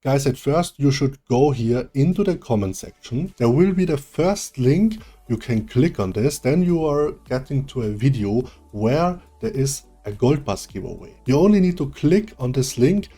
Guys, at first you should go here into the comment section. There will be the first link. You can click on this. Then you are getting to a video where there is a gold pass giveaway. You only need to click on this link,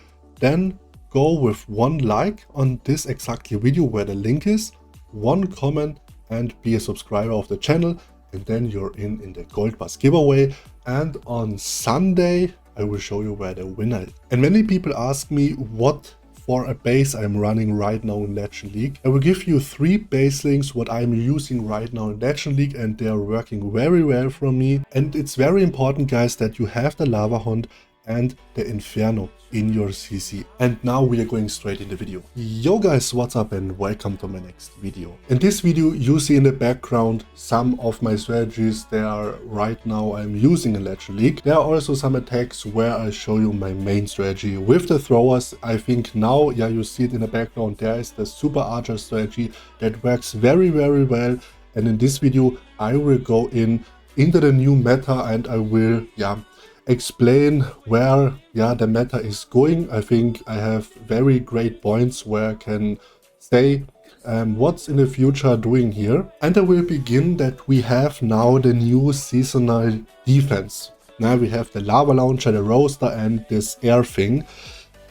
then go with one like on this exactly video where the link is, one comment, and be a subscriber of the channel, and then you're in the gold pass giveaway. And on Sunday I will show you where the winner is. And many people ask me what for a base I'm running right now in Legend League. I will give you 3 base links what I'm using right now in Legend League, and they are working very well for me. And it's very important, guys, that you have the Lava Hunt and the Inferno in your CC. And now we are going straight in the video. Yo guys, what's up and welcome to my next video. In this video you see in the background some of my strategies that are right now I'm using in Legend League. There are also some attacks where I show you my main strategy with the throwers. I think now, yeah, you see it in the background, there is the Super Archer strategy that works very well. And in this video I will go into the new meta, and I will, yeah, explain where, yeah, the meta is going. I think I have very great points where I can say what's in the future doing here. And I will begin that we have now the new seasonal defense. Now we have the lava launcher, the roaster, and this air thing.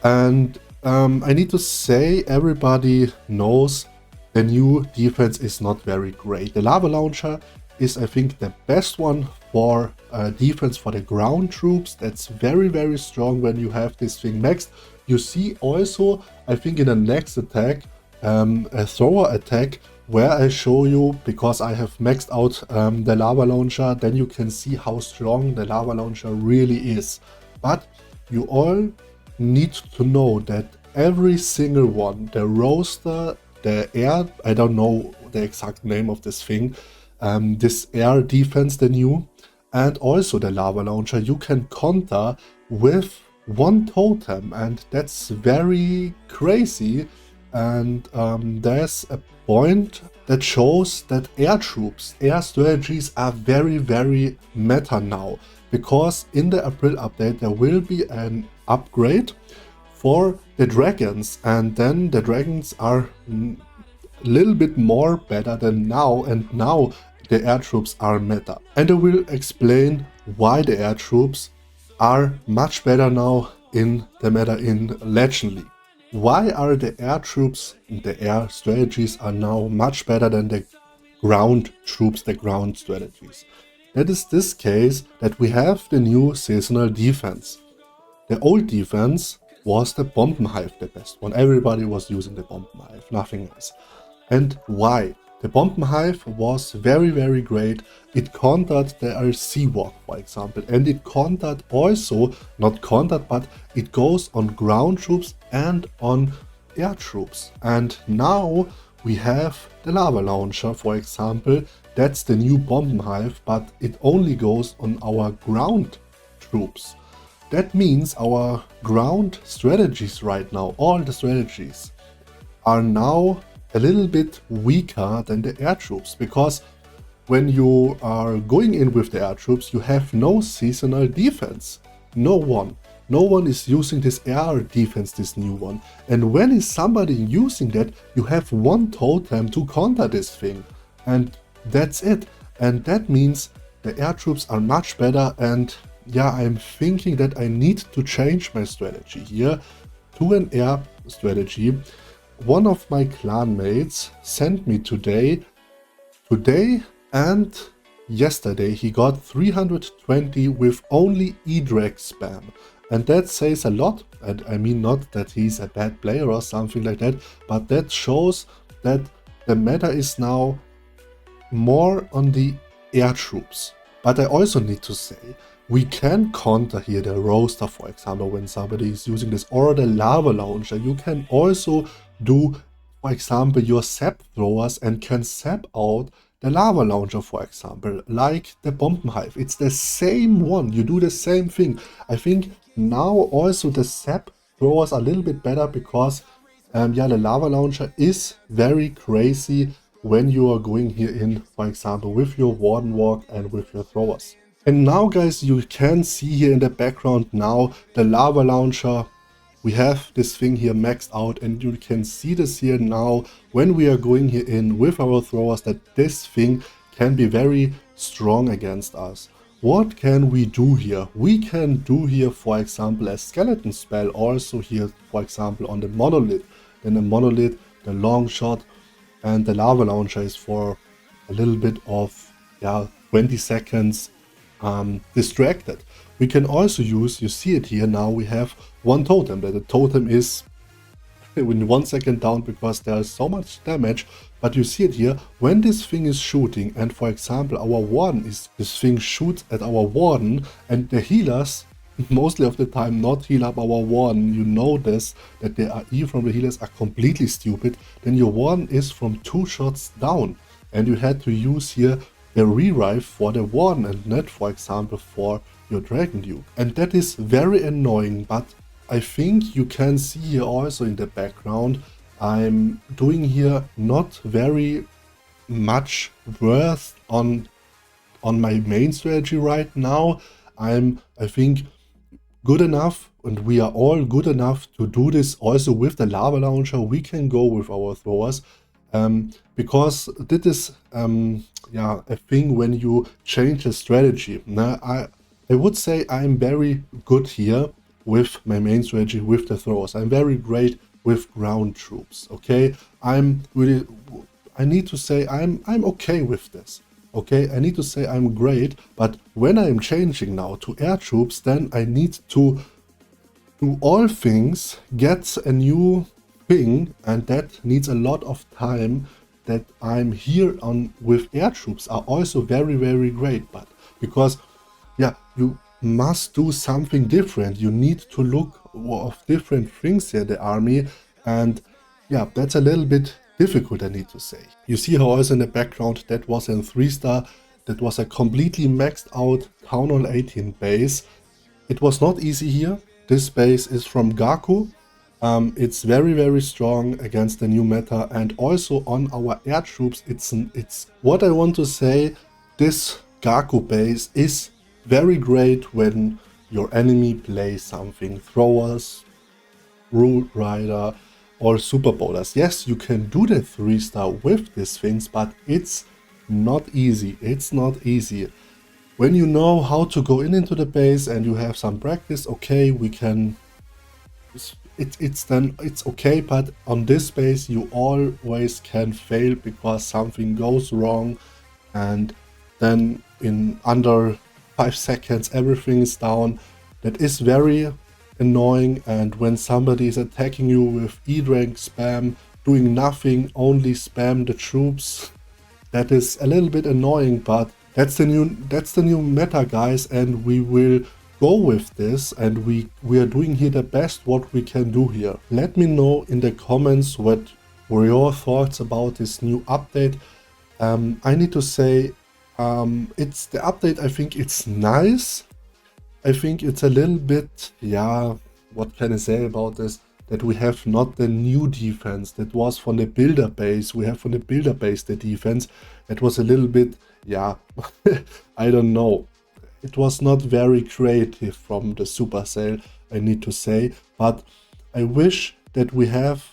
And I need to say, everybody knows the new defense is not very great. The lava launcher is, I think, the best one for defense for the ground troops. That's very strong when you have this thing maxed. You see also, I think in the next attack, a thrower attack, where I show you, because I have maxed out the lava launcher, then you can see how strong the lava launcher really is. But you all need to know that every single one, the roaster, the air, I don't know the exact name of this thing, this air defense, the new, and also the lava launcher, you can counter with one totem, and that's very crazy. And there's a point that shows that air troops, air strategies are very meta now, because in the April update there will be an upgrade for the dragons, and then the dragons are a little bit more better than now, and now the air troops are meta. And I will explain why the air troops are much better now in the meta in Legend League. Why are the air troops, the air strategies are now much better than the ground troops, the ground strategies? That is this case that we have the new seasonal defense. The old defense was the Bombenhive, the best one. Everybody was using the Bombenhive, nothing else. And why? The Bombenhive was very great. It countered the RC walk, for example, and it countered also, not countered, but it goes on ground troops and on air troops. And now we have the lava launcher, for example. That's the new Bombenhive, but it only goes on our ground troops. That means our ground strategies right now, all the strategies, are now a little bit weaker than the air troops, because when you are going in with the air troops, you have no seasonal defense. No one is using this air defense, this new one. And when is somebody using that, you have one totem to counter this thing, and that's it. And that means the air troops are much better. And yeah, I'm thinking that I need to change my strategy here to an air strategy. One of my clan mates sent me today and yesterday he got 320 with only E-Drag spam. And that says a lot. And I mean, not that he's a bad player or something like that, but that shows that the meta is now more on the air troops. But I also need to say, we can counter here the roaster, for example, when somebody is using this, or the lava launcher. You can also do, for example, your sap throwers and can sap out the lava launcher, for example, like the Bombenhive. It's the same one, you do the same thing. I think now also the sap throwers are a little bit better, because yeah, the lava launcher is very crazy when you are going here in, for example, with your Warden Walk and with your throwers. And now, guys, you can see here in the background now the lava launcher. we have this thing here maxed out, and you can see this here now when we are going here in with our throwers, that this thing can be very strong against us. What can we do here? We can do here, for example, a skeleton spell also here, for example, on the monolith. Then the monolith, the long shot, and the lava launcher is for a little bit of 20 seconds distracted. We can also use, you see it here now, we have one totem, that the totem is in 1 second down because there is so much damage. But you see it here, when this thing is shooting, and for example our warden is, this thing shoots at our warden, and the healers mostly of the time not heal up our warden, you notice that the AE from the healers are completely stupid, then your warden is from 2 shots down, and you had to use here the re-revive for the warden and not, for example, for your Dragon Duke. And that is very annoying, but I think you can see here also in the background, I'm doing here not very much worse on my main strategy right now. I think good enough, and we are all good enough to do this also with the lava launcher. We can go with our throwers, because this is a thing when you change the strategy. Now, I would say I'm very good here with my main strategy with the throwers. I'm very great with ground troops. Okay, I need to say I'm okay with this. Okay, I need to say I'm great, but when I'm changing now to air troops, then I need to do all things, get a new thing, and that needs a lot of time. That I'm here on with air troops are also very, very great, but because you must do something different. You need to look of different things here, the army, and that's a little bit difficult, I need to say. You see how also in the background that was a 3-star, that was a completely maxed out Town Hall 18 base. It was not easy here. This base is from Gaku. It's very, very strong against the new meta, and also on our air troops, it's what I want to say, this Gaku base is very great when your enemy plays something, throwers, root rider, or super bowlers. Yes, you can do the 3-star with these things, but it's not easy. It's not easy. When you know how to go into the base and you have some practice, okay, we can, it's okay, but on this base you always can fail because something goes wrong, and then in under 5 seconds everything is down. That is very annoying, and when somebody is attacking you with E-rank spam, doing nothing, only spam the troops, that is a little bit annoying, but that's the new meta, guys, and we will go with this, and we are doing here the best what we can do here. Let me know in the comments what were your thoughts about this new update. I need to say, it's the update, I think it's nice. I think it's a little bit, what can I say about this? That we have not the new defense that was from the builder base. We have from the builder base the defense. That was a little bit, I don't know. It was not very creative from the Supercell, I need to say. But I wish that we have,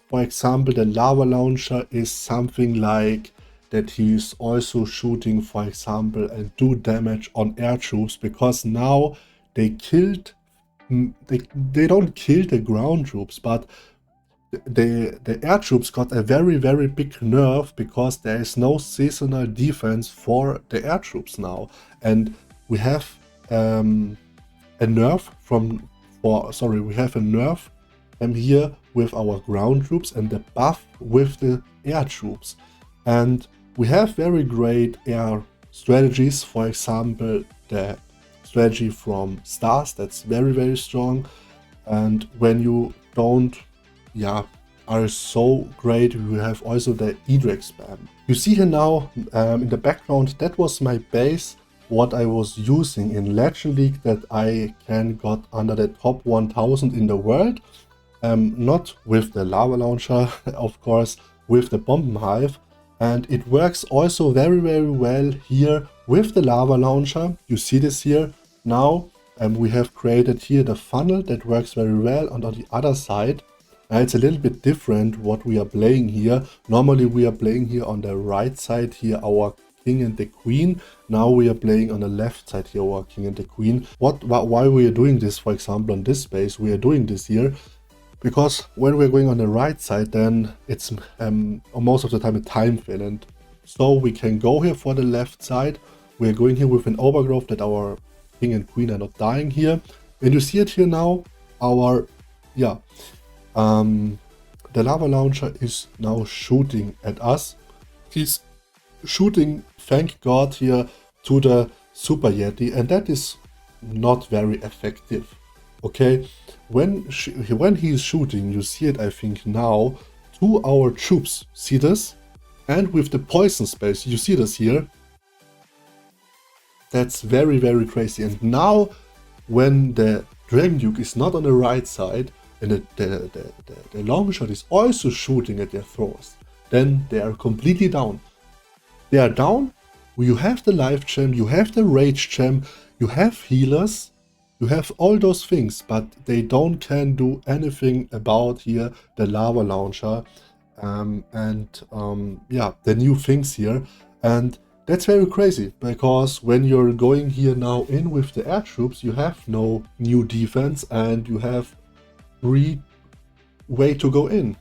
for example, the lava launcher is something like that he's also shooting, for example, and do damage on air troops, because now they killed, they don't kill the ground troops, but the air troops got a very, very big nerf because there is no seasonal defense for the air troops now, and we have a nerf here with our ground troops and the buff with the air troops. And we have very great air strategies, for example, the strategy from Stars, that's very, very strong. And when you don't, are so great, you have also the E-Drake spam. You see here now in the background, that was my base, what I was using in Legend League, that I can got under the top 1000 in the world. Not with the lava launcher, of course, with the bomb hive. And it works also very, very well here with the lava launcher. You see this here now. we have created here the funnel that works very well. And on the other side, it's a little bit different what we are playing here. Normally we are playing here on the right side here our king and the queen. Now we are playing on the left side here our king and the queen. Why we are doing this, for example, on this space, we are doing this here because when we're going on the right side, then it's most of the time a time fill, and so we can go here for the left side. We're going here with an overgrowth that our king and queen are not dying here, and you see it here now. Our the lava launcher is now shooting at us. He's shooting, thank God, here to the Super Yeti, and that is not very effective. Okay, when he is shooting, you see it, I think now, to our troops. See this? And with the poison space, you see this here. That's very, very crazy. And now, when the Dragon Duke is not on the right side, and the long shot is also shooting at their throwers, then they are completely down. They are down. You have the life gem, you have the rage gem, you have healers, you have all those things, but they can do anything about here the lava launcher the new things here. And that's very crazy, because when you're going here now in with the air troops, you have no new defense and you have free way to go in.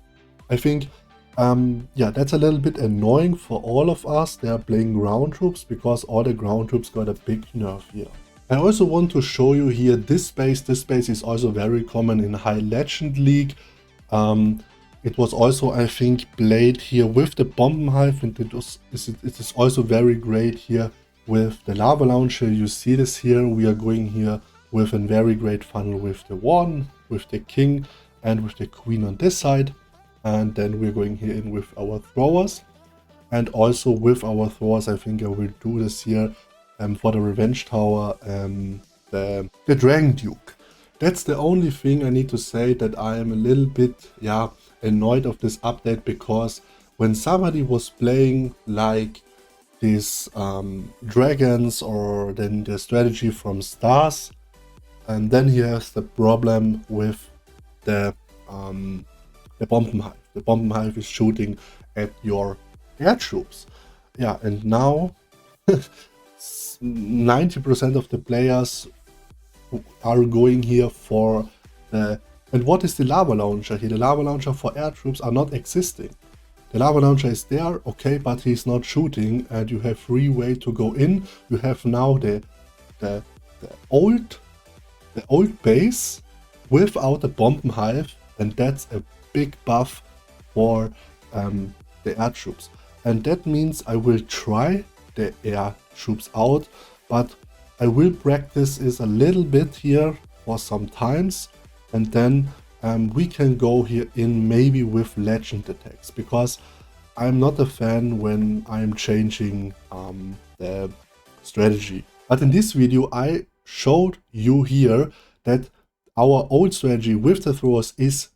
I think that's a little bit annoying for all of us. They are playing ground troops because all the ground troops got a big nerf here. I also want to show you here this space. This space is also very common in High Legend League. It was also, I think, played here with the Bombenhive, and it is also very great here with the lava launcher. You see this here. We are going here with a very great funnel with the warden, with the king, and with the queen on this side. And then we're going here in with our throwers. And also with our throwers, I think I will do this here for the Revenge Tower, the Dragon Duke. That's the only thing I need to say, that I am a little bit annoyed of this update, because when somebody was playing like these dragons or then the strategy from Stars, and then he has the problem with the Bombenhive. The Bombenhive is shooting at your air troops. Yeah, and now 90% of the players are going here for the... And what is the lava launcher here? The lava launcher for air troops are not existing. The lava launcher is there, okay, but he's not shooting, and you have free way to go in. You have now the old base without the Bombenhive, and that's a big buff for the air troops. And that means I will try the air troops out, but I will practice this a little bit here for some times, and then we can go here in maybe with legend attacks, because I'm not a fan when I'm changing the strategy. But in this video I showed you here that our old strategy with the throwers is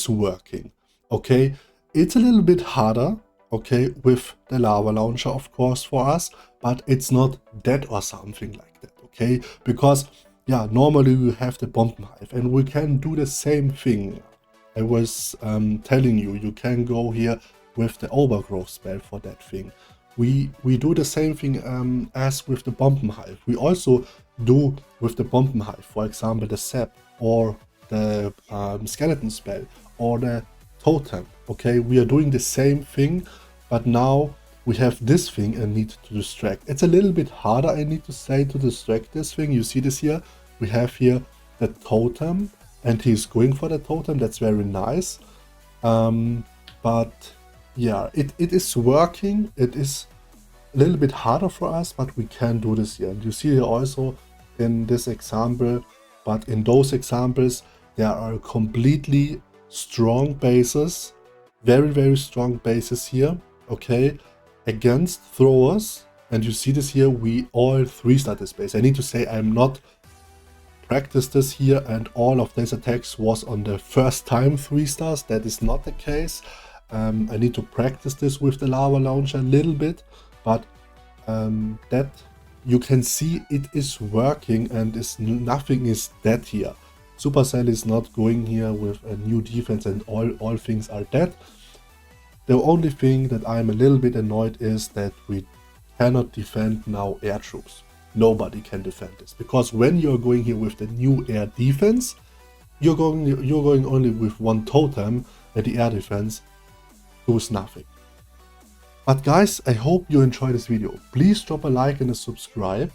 working. Okay, it's a little bit harder, okay, with the lava launcher, of course, for us, but it's not dead or something like that, okay? Because normally we have the Bombenhive, and we can do the same thing. I was telling you, you can go here with the overgrowth spell for that thing. We do the same thing as with the Bombenhive. We also do with the Bombenhive, for example, the Sap, or the skeleton spell, or the totem. Okay, we are doing the same thing, but now we have this thing and need to distract. It's a little bit harder, I need to say, to distract this thing. You see this here? We have here the totem, and he's going for the totem. That's very nice. But yeah, it is working. It is a little bit harder for us, but we can do this here. And you see here also in this example, but in those examples, there are completely strong bases, very, very strong bases here, okay, against throwers. And you see this here, we all 3-star this base. I need to say I'm not practiced this here, and all of these attacks was on the first time 3-stars. That is not the case. I need to practice this with the lava launcher a little bit, but you can see it is working and nothing is dead here. Supercell is not going here with a new defense and all things are dead. The only thing that I'm a little bit annoyed is that we cannot defend now air troops. Nobody can defend this, because when you're going here with the new air defense, you're going only with one totem, and the air defense does nothing. But guys, I hope you enjoyed this video. Please drop a like and a subscribe.